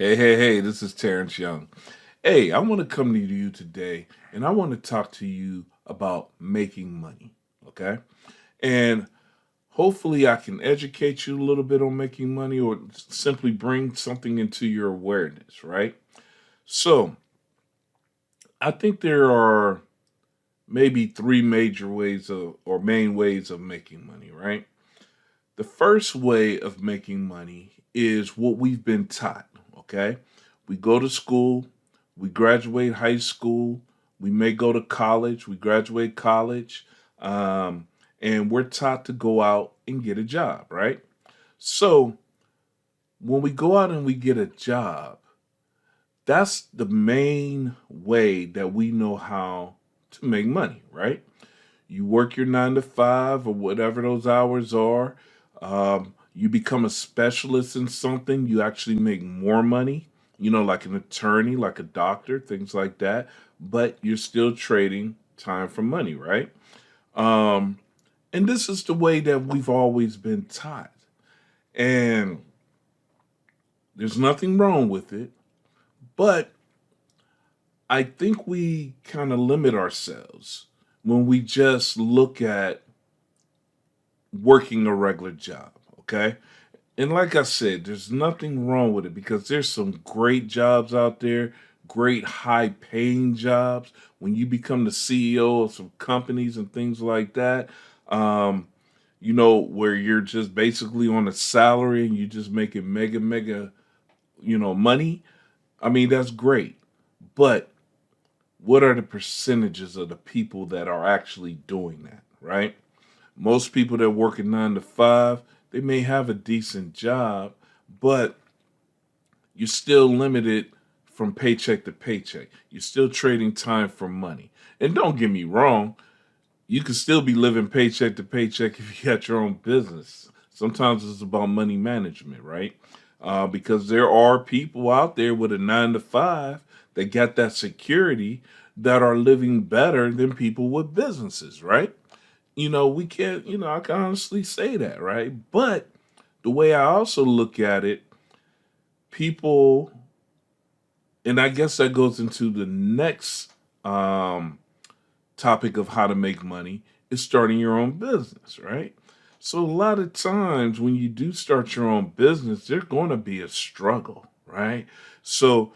Hey, this is Terence Young. Hey, I want to come to you today and I want to talk to you about making money, okay? And hopefully I can educate you a little bit on making money or simply bring something into your awareness, right? So, I think there are maybe three major ways of or main ways of making money, right? The first way of making money is what we've been taught, okay? We go to school, we graduate high school, we may go to college, we graduate college, um, and we're taught to go out and get a job, right? So when we go out and we get a job, that's the main way that we know how to make money, right? You work your 9 to 5 or whatever those hours are. You become a specialist in something. You actually make more money, like an attorney, like a doctor, things like that. But you're still trading time for money, right? Um, and this is the way that we've always been taught. And there's nothing wrong with it. But I think we kind of limit ourselves when we just look at working a regular job, okay? And like I said, there's nothing wrong with it because there's some great jobs out there, great high paying jobs. When you become the CEO of some companies and things like that, um, where you're just basically on a salary and you're just making mega, money. I mean, that's great. But what are the percentages of the people that are actually doing that, right? Most people that work at 9 to 5, they may have a decent job, but you're still limited from paycheck to paycheck. You're still trading time for money. And don't get me wrong, you can still be living paycheck to paycheck if you got your own business. Sometimes it's about money management, right? Because there are people out there with a 9 to 5 that got that security that are living better than people with businesses, right? We can't, I can honestly say that, right? But the way I also look at it, people, and I guess that goes into the next topic of how to make money, is starting your own business, right? So a lot of times when you do start your own business, there's going to be a struggle, right? So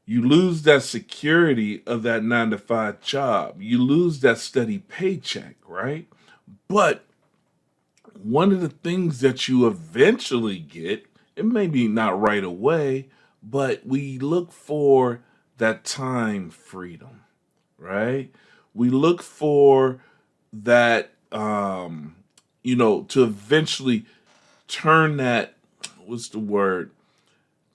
you lose that security of that 9 to 5 job. You lose that steady paycheck, right? But one of the things that you eventually get, it may be not right away, but we look for that time freedom, right? We look for that, to eventually turn that, what's the word?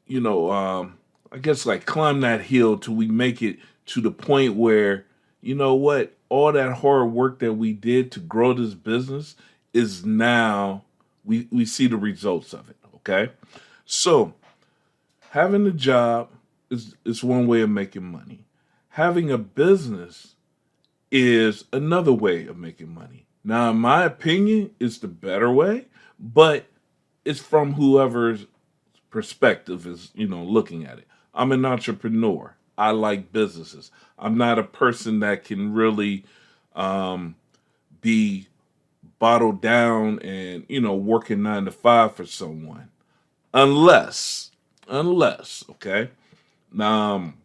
You know, um, I guess like climb that hill till we make it to the point where, you know what, all that hard work that we did to grow this business is now we see the results of it. Okay. So having a job is one way of making money. Having a business is another way of making money. Now, in my opinion, it's the better way, but it's from whoever's perspective is, looking at it. I'm an entrepreneur. I like businesses. I'm not a person that can really um, be bottled down and, working 9 to 5 for someone. Unless, okay. Um,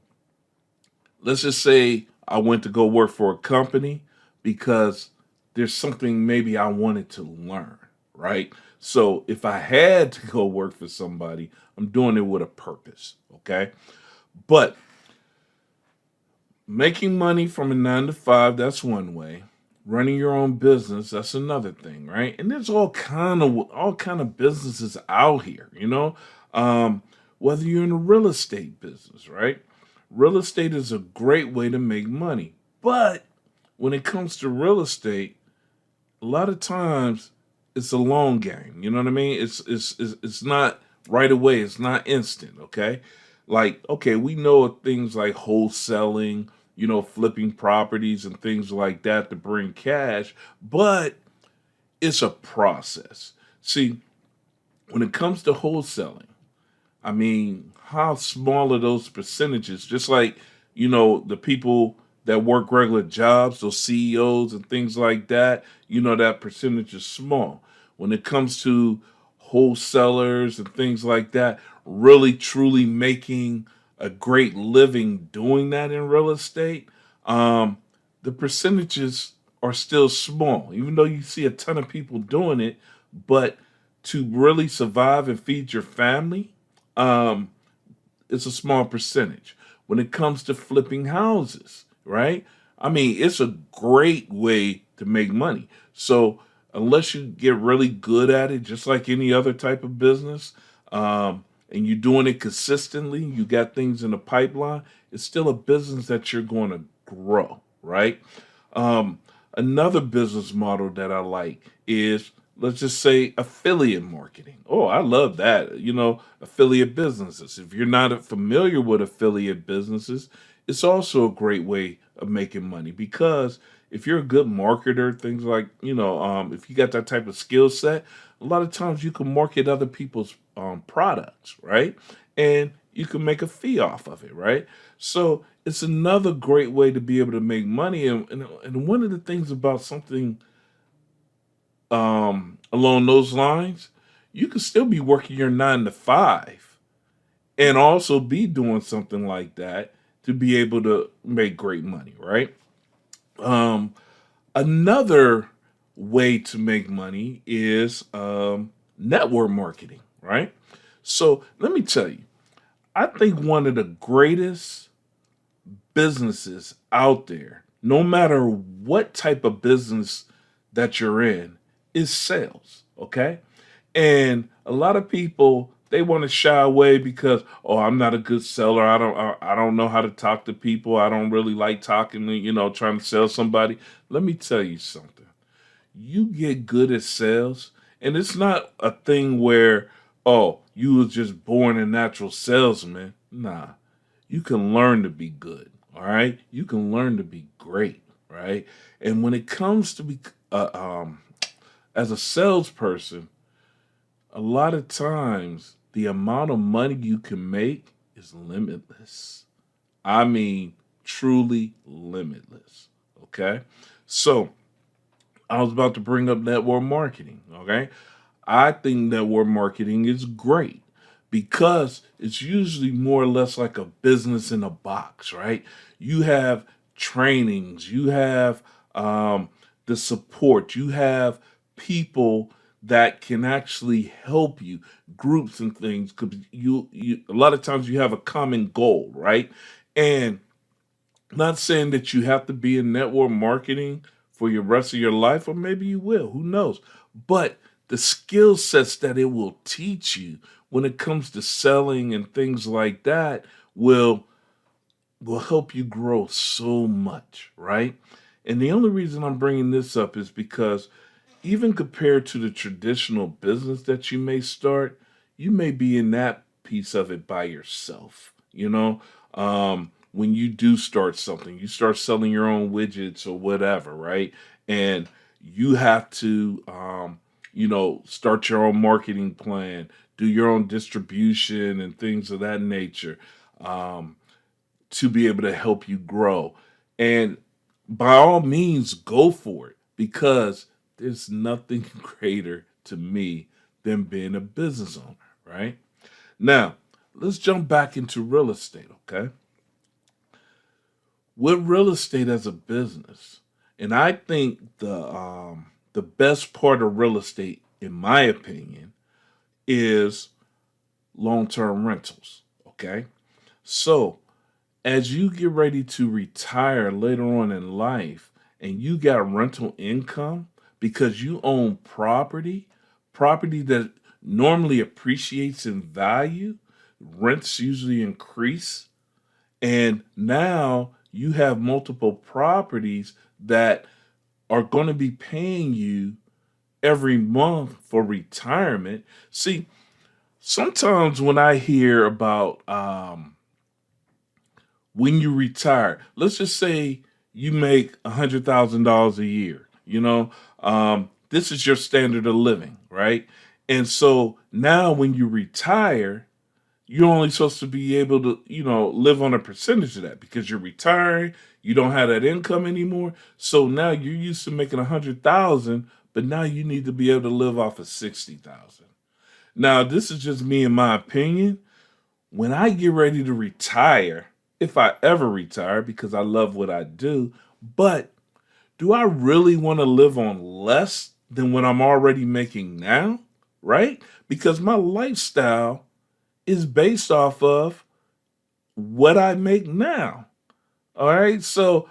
let's just say I went to go work for a company because there's something maybe I wanted to learn, right? So if I had to go work for somebody, I'm doing it with a purpose, okay? But making money from a 9 to 5, that's one way. Running your own business, that's another thing, right? And there's all kind of businesses out here, Um, whether you're in the real estate business, right? Real estate is a great way to make money. But when it comes to real estate, a lot of times it's a long game. You know what I mean? It's not right away. It's not instant. Okay, like okay, we know of things like wholesaling, flipping properties and things like that to bring cash, but it's a process. See, when it comes to wholesaling, I mean, how small are those percentages? Just like, the people that work regular jobs, those CEOs and things like that, that percentage is small. When it comes to wholesalers and things like that, really truly making a great living doing that in real estate, um, the percentages are still small, even though you see a ton of people doing it. But to really survive and feed your family, um, it's a small percentage. When it comes to flipping houses, right? I mean, it's a great way to make money. So unless you get really good at it, just like any other type of business, and you're doing it consistently, you got things in the pipeline, it's still a business that you're going to grow, right? Um, Another business model that I like is, let's just say, affiliate marketing. Oh, I love that. Affiliate businesses. If you're not familiar with affiliate businesses, it's also a great way of making money because if you're a good marketer, things like, if you got that type of skill set, a lot of times you can market other people's products, right? And you can make a fee off of it, right? So it's another great way to be able to make money. And one of the things about something along those lines, you can still be working your 9 to 5 and also be doing something like that to be able to make great money, right? Um, Another way to make money is network marketing, right? So let me tell you, I think one of the greatest businesses out there, no matter what type of business that you're in, is sales. Okay. And a lot of people, they want to shy away because, oh, I'm not a good seller. I don't know how to talk to people. I don't really like talking to, trying to sell somebody. Let me tell you something. You get good at sales, and it's not a thing where, oh, you was just born a natural salesman. Nah, you can learn to be good. All right, you can learn to be great. Right, and when it comes to be as a salesperson, a lot of times the amount of money you can make is limitless. I mean, truly limitless. Okay, so I was about to bring up network marketing. Okay, I think network marketing is great because it's usually more or less like a business in a box, right? You have trainings, you have the support, you have people that can actually help you, groups and things. Because you a lot of times you have a common goal, right? And not saying that you have to be in network marketing for your rest of your life, or maybe you will. Who knows? But the skill sets that it will teach you when it comes to selling and things like that will help you grow so much, right? And the only reason I'm bringing this up is because even compared to the traditional business that you may start, you may be in that piece of it by yourself. When you do start something, you start selling your own widgets or whatever, right? And you have to, start your own marketing plan, do your own distribution and things of that nature. Um, to be able to help you grow. And by all means, go for it because there's nothing greater to me than being a business owner, right? Now, let's jump back into real estate, okay? With real estate as a business, and I think the best part of real estate, in my opinion, is long-term rentals, okay? So as you get ready to retire later on in life and you got rental income because you own property that normally appreciates in value, rents usually increase, and now you have multiple properties that are going to be paying you every month for retirement. See, sometimes when I hear about when you retire, let's just say you make $100,000 a year. This is your standard of living, right? And so now when you retire, you're only supposed to be able to, live on a percentage of that because you're retiring. You don't have that income anymore. So now you're used to making 100,000, but now you need to be able to live off of 60,000. Now, this is just me and my opinion. When I get ready to retire, if I ever retire, because I love what I do, but do I really want to live on less than what I'm already making now? Right? Because my lifestyle is based off of what I make now. All right. So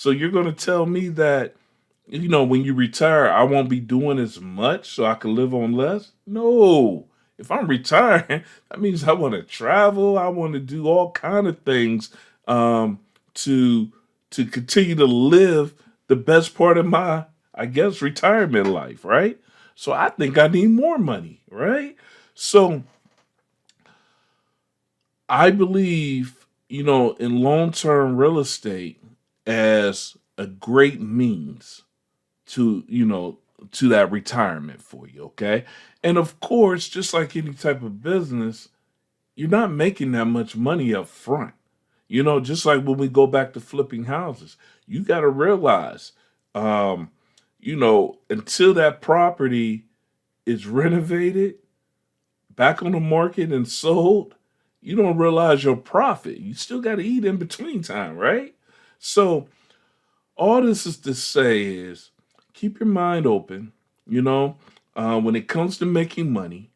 you're going to tell me that, when you retire, I won't be doing as much so I can live on less? No. If I'm retiring, that means I want to travel. I want to do all kind of things um, to to continue to live the best part of my, I guess, retirement life, right? So I think I need more money, right? So I believe, in long term real estate as a great means to, to that retirement for you, okay? And of course, just like any type of business, you're not making that much money up front. Just like when we go back to flipping houses, you got to realize, um, until that property is renovated, back on the market and sold, you don't realize your profit. You still got to eat in between time, right? So all this is to say is keep your mind open. When it comes to making money,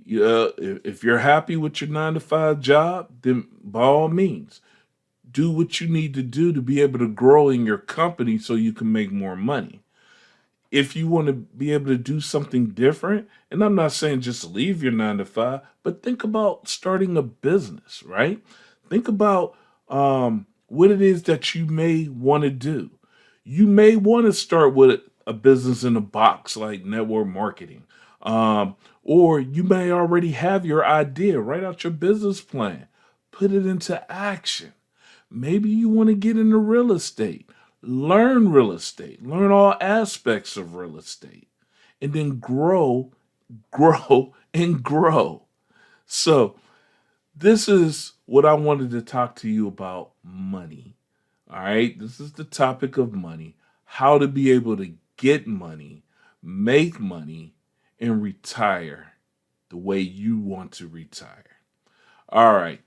if you're happy with your 9 to 5 job, then by all means, do what you need to do to be able to grow in your company so you can make more money. If you want to be able to do something different, and I'm not saying just leave your 9 to 5, but think about starting a business, right? Think about what it is that you may want to do. You may want to start with a business in a box like network marketing. Or you may already have your idea, write out your business plan, put it into action. Maybe you want to get into real estate, learn all aspects of real estate, and then grow, grow, and grow. So, this is what I wanted to talk to you about money. All right. This is the topic of money, how to be able to get money, make money, and retire the way you want to retire. All right.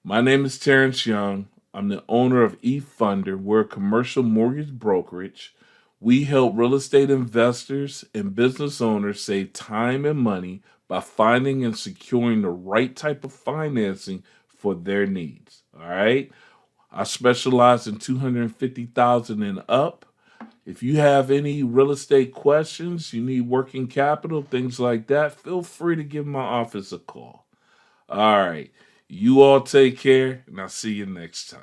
My name is Terence Young. I'm the owner of eFunder. We're a commercial mortgage brokerage. We help real estate investors and business owners save time and money by finding and securing the right type of financing for their needs. All right. I specialize in 250,000 and up. If you have any real estate questions, you need working capital, things like that, feel free to give my office a call. All right. You all take care, and I'll see you next time.